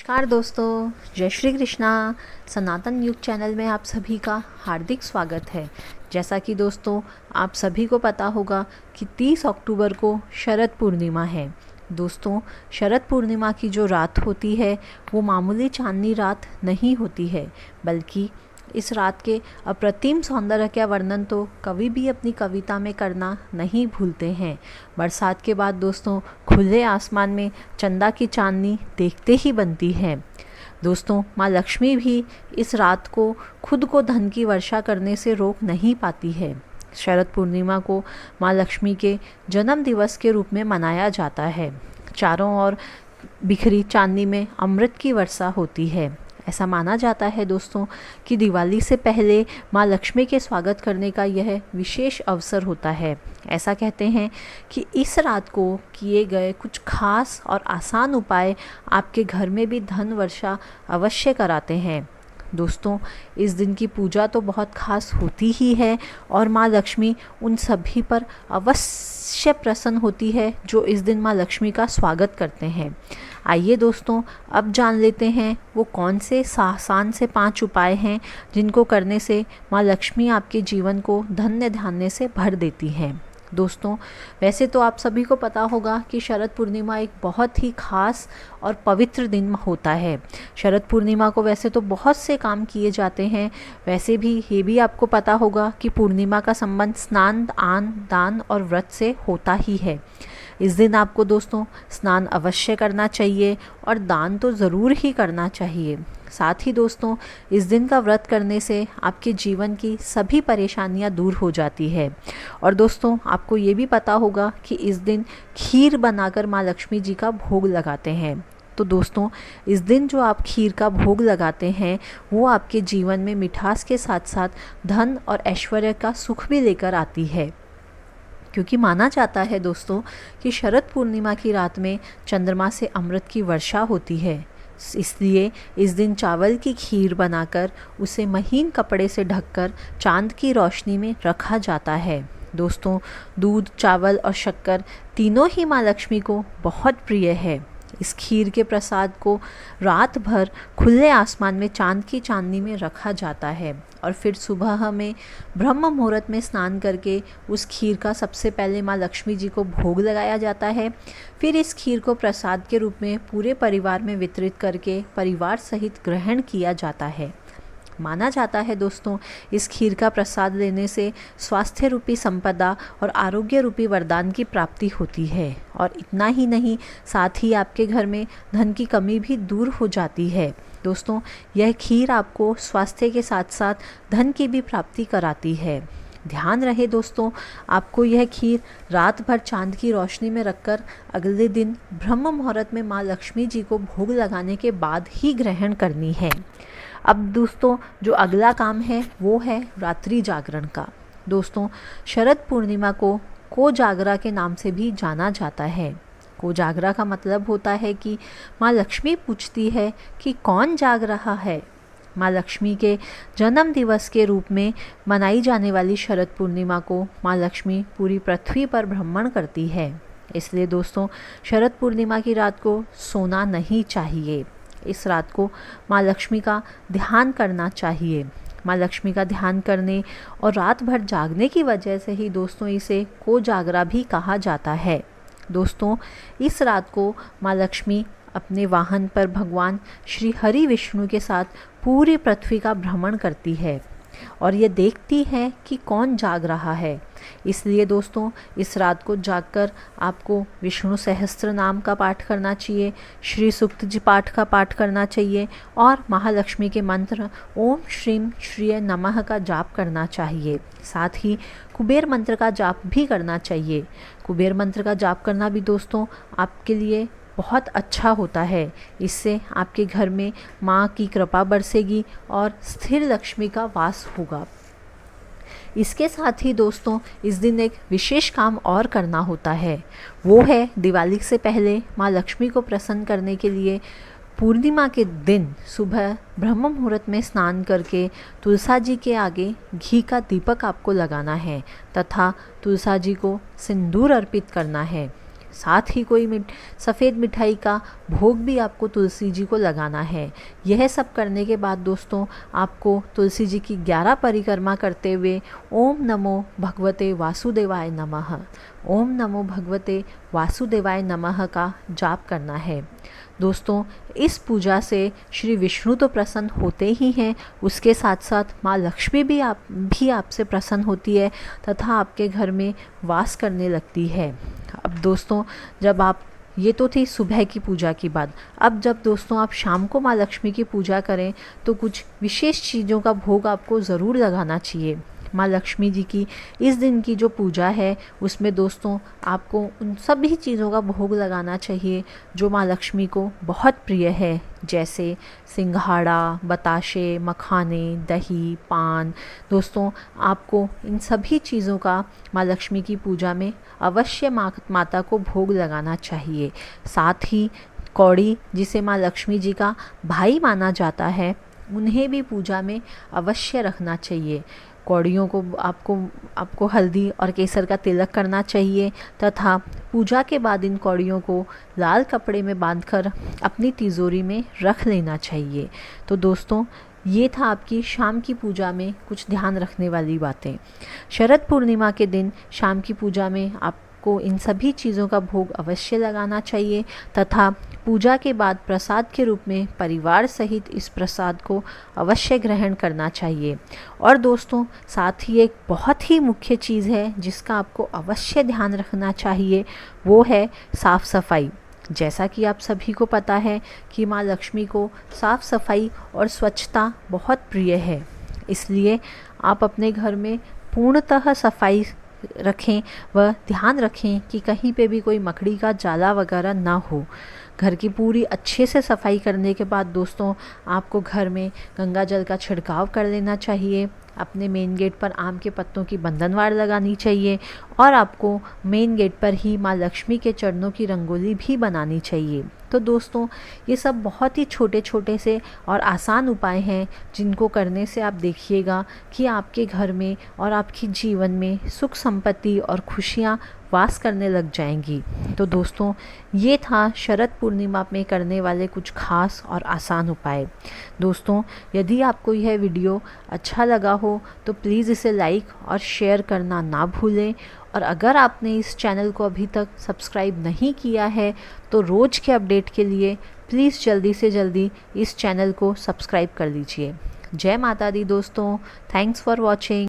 नमस्कार दोस्तों, जय श्री कृष्णा। सनातन युग चैनल में आप सभी का हार्दिक स्वागत है। जैसा कि दोस्तों आप सभी को पता होगा कि 30 अक्टूबर को शरद पूर्णिमा है। दोस्तों, शरद पूर्णिमा की जो रात होती है वो मामूली चांदनी रात नहीं होती है, बल्कि इस रात के अप्रतिम सौंदर्य का वर्णन तो कवि भी अपनी कविता में करना नहीं भूलते हैं। बरसात के बाद दोस्तों खुले आसमान में चंदा की चांदनी देखते ही बनती है। दोस्तों, माँ लक्ष्मी भी इस रात को खुद को धन की वर्षा करने से रोक नहीं पाती है। शरद पूर्णिमा को माँ लक्ष्मी के जन्म दिवस के रूप में मनाया जाता है। चारों ओर बिखरी चांदनी में अमृत की वर्षा होती है। ऐसा माना जाता है दोस्तों कि दिवाली से पहले माँ लक्ष्मी के स्वागत करने का यह विशेष अवसर होता है। ऐसा कहते हैं कि इस रात को किए गए कुछ खास और आसान उपाय आपके घर में भी धन वर्षा अवश्य कराते हैं। दोस्तों, इस दिन की पूजा तो बहुत खास होती ही है और माँ लक्ष्मी उन सभी पर अवश्य प्रसन्न होती है जो इस दिन माँ लक्ष्मी का स्वागत करते हैं। आइए दोस्तों, अब जान लेते हैं वो कौन से आसान से 5 उपाय हैं जिनको करने से माँ लक्ष्मी आपके जीवन को धन्य धान्य से भर देती हैं। दोस्तों, वैसे तो आप सभी को पता होगा कि शरद पूर्णिमा एक बहुत ही खास और पवित्र दिन होता है। शरद पूर्णिमा को वैसे तो बहुत से काम किए जाते हैं। वैसे भी ये भी आपको पता होगा कि पूर्णिमा का संबंध स्नान, दान और व्रत से होता ही है। इस दिन आपको दोस्तों स्नान अवश्य करना चाहिए और दान तो ज़रूर ही करना चाहिए। साथ ही दोस्तों, इस दिन का व्रत करने से आपके जीवन की सभी परेशानियां दूर हो जाती है। और दोस्तों, आपको ये भी पता होगा कि इस दिन खीर बनाकर माँ लक्ष्मी जी का भोग लगाते हैं। तो दोस्तों, इस दिन जो आप खीर का भोग लगाते हैं वो आपके जीवन में मिठास के साथ साथ धन और ऐश्वर्य का सुख भी लेकर आती है। क्योंकि माना जाता है दोस्तों कि शरद पूर्णिमा की रात में चंद्रमा से अमृत की वर्षा होती है। इसलिए इस दिन चावल की खीर बनाकर उसे महीन कपड़े से ढककर चांद की रोशनी में रखा जाता है। दोस्तों, दूध, चावल और शक्कर तीनों ही माँ लक्ष्मी को बहुत प्रिय है। इस खीर के प्रसाद को रात भर खुले आसमान में चांद की चांदनी में रखा जाता है और फिर सुबह में ब्रह्म मुहूर्त में स्नान करके उस खीर का सबसे पहले माँ लक्ष्मी जी को भोग लगाया जाता है। फिर इस खीर को प्रसाद के रूप में पूरे परिवार में वितरित करके परिवार सहित ग्रहण किया जाता है। माना जाता है दोस्तों, इस खीर का प्रसाद लेने से स्वास्थ्य रूपी संपदा और आरोग्य रूपी वरदान की प्राप्ति होती है। और इतना ही नहीं, साथ ही आपके घर में धन की कमी भी दूर हो जाती है। दोस्तों, यह खीर आपको स्वास्थ्य के साथ साथ धन की भी प्राप्ति कराती है। ध्यान रहे दोस्तों, आपको यह खीर रात भर चांद की रोशनी में रखकर अगले दिन ब्रह्म मुहूर्त में माँ लक्ष्मी जी को भोग लगाने के बाद ही ग्रहण करनी है। अब दोस्तों, जो अगला काम है वो है रात्रि जागरण का। दोस्तों, शरद पूर्णिमा को कोजागरा के नाम से भी जाना जाता है। कोजागरा का मतलब होता है कि माँ लक्ष्मी पूछती है कि कौन जाग रहा है। माँ लक्ष्मी के जन्म दिवस के रूप में मनाई जाने वाली शरद पूर्णिमा को माँ लक्ष्मी पूरी पृथ्वी पर भ्रमण करती है। इसलिए दोस्तों, शरद पूर्णिमा की रात को सोना नहीं चाहिए। इस रात को माँ लक्ष्मी का ध्यान करना चाहिए। माँ लक्ष्मी का ध्यान करने और रात भर जागने की वजह से ही दोस्तों इसे कोजागरा भी कहा जाता है। दोस्तों, इस रात को माँ लक्ष्मी अपने वाहन पर भगवान श्री हरि विष्णु के साथ पूरी पृथ्वी का भ्रमण करती है और ये देखती है कि कौन जाग रहा है। इसलिए दोस्तों, इस रात को जागकर आपको विष्णु सहस्त्र नाम का पाठ करना चाहिए, श्री सूक्त जी पाठ का पाठ करना चाहिए और महालक्ष्मी के मंत्र ओम श्रीम श्रीय नमः का जाप करना चाहिए। साथ ही कुबेर मंत्र का जाप भी करना चाहिए। कुबेर मंत्र का जाप करना भी दोस्तों आपके लिए बहुत अच्छा होता है। इससे आपके घर में माँ की कृपा बरसेगी और स्थिर लक्ष्मी का वास होगा। इसके साथ ही दोस्तों, इस दिन एक विशेष काम और करना होता है। वो है दिवाली से पहले माँ लक्ष्मी को प्रसन्न करने के लिए पूर्णिमा के दिन सुबह ब्रह्म मुहूर्त में स्नान करके तुलसा जी के आगे घी का दीपक आपको लगाना है तथा तुलसा जी को सिंदूर अर्पित करना है। साथ ही कोई सफ़ेद मिठाई का भोग भी आपको तुलसी जी को लगाना है। यह सब करने के बाद दोस्तों आपको तुलसी जी की 11 परिक्रमा करते हुए ओम नमो भगवते वासुदेवाय नमः, ओम नमो भगवते वासुदेवाय नमः का जाप करना है। दोस्तों इस पूजा से श्री विष्णु तो प्रसन्न होते ही हैं, उसके साथ साथ माँ लक्ष्मी भी आपसे प्रसन्न होती है तथा आपके घर में वास करने लगती है। अब दोस्तों जब आप, ये तो थी सुबह की पूजा की बात, अब जब दोस्तों आप शाम को माँ लक्ष्मी की पूजा करें तो कुछ विशेष चीज़ों का भोग आपको ज़रूर लगाना चाहिए। माँ लक्ष्मी जी की इस दिन की जो पूजा है उसमें दोस्तों आपको उन सभी चीज़ों का भोग लगाना चाहिए जो माँ लक्ष्मी को बहुत प्रिय है, जैसे सिंघाड़ा, बताशे, मखाने, दही, पान। दोस्तों आपको इन सभी चीज़ों का माँ लक्ष्मी की पूजा में अवश्य माता को भोग लगाना चाहिए। साथ ही कौड़ी, जिसे माँ लक्ष्मी जी का भाई माना जाता है, उन्हें भी पूजा में अवश्य रखना चाहिए। कौड़ियों को आपको हल्दी और केसर का तिलक करना चाहिए तथा पूजा के बाद इन कौड़ियों को लाल कपड़े में बांधकर अपनी तिजोरी में रख लेना चाहिए। तो दोस्तों ये था आपकी शाम की पूजा में कुछ ध्यान रखने वाली बातें। शरद पूर्णिमा के दिन शाम की पूजा में आपको इन सभी चीज़ों का भोग अवश्य लगाना चाहिए तथा पूजा के बाद प्रसाद के रूप में परिवार सहित इस प्रसाद को अवश्य ग्रहण करना चाहिए। और दोस्तों साथ ही एक बहुत ही मुख्य चीज़ है जिसका आपको अवश्य ध्यान रखना चाहिए, वो है साफ़ सफाई। जैसा कि आप सभी को पता है कि माँ लक्ष्मी को साफ़ सफाई और स्वच्छता बहुत प्रिय है, इसलिए आप अपने घर में पूर्णतः सफाई रखें व ध्यान रखें कि कहीं पे भी कोई मकड़ी का जाला वगैरह ना हो। घर की पूरी अच्छे से सफाई करने के बाद दोस्तों आपको घर में गंगा जल का छिड़काव कर लेना चाहिए। अपने मेन गेट पर आम के पत्तों की बंधनवार लगानी चाहिए और आपको मेन गेट पर ही माँ लक्ष्मी के चरणों की रंगोली भी बनानी चाहिए। तो दोस्तों ये सब बहुत ही छोटे छोटे से और आसान उपाय हैं जिनको करने से आप देखिएगा कि आपके घर में और आपके जीवन में सुख संपत्ति और खुशियाँ वास करने लग जाएंगी। तो दोस्तों ये था शरद पूर्णिमा में करने वाले कुछ खास और आसान उपाय। दोस्तों यदि आपको यह वीडियो अच्छा लगा हो तो प्लीज़ इसे लाइक और शेयर करना ना भूलें। और अगर आपने इस चैनल को अभी तक सब्सक्राइब नहीं किया है तो रोज़ के अपडेट के लिए प्लीज़ जल्दी से जल्दी इस चैनल को सब्सक्राइब कर लीजिए। जय माता दी दोस्तों, थैंक्स फॉर वॉचिंग।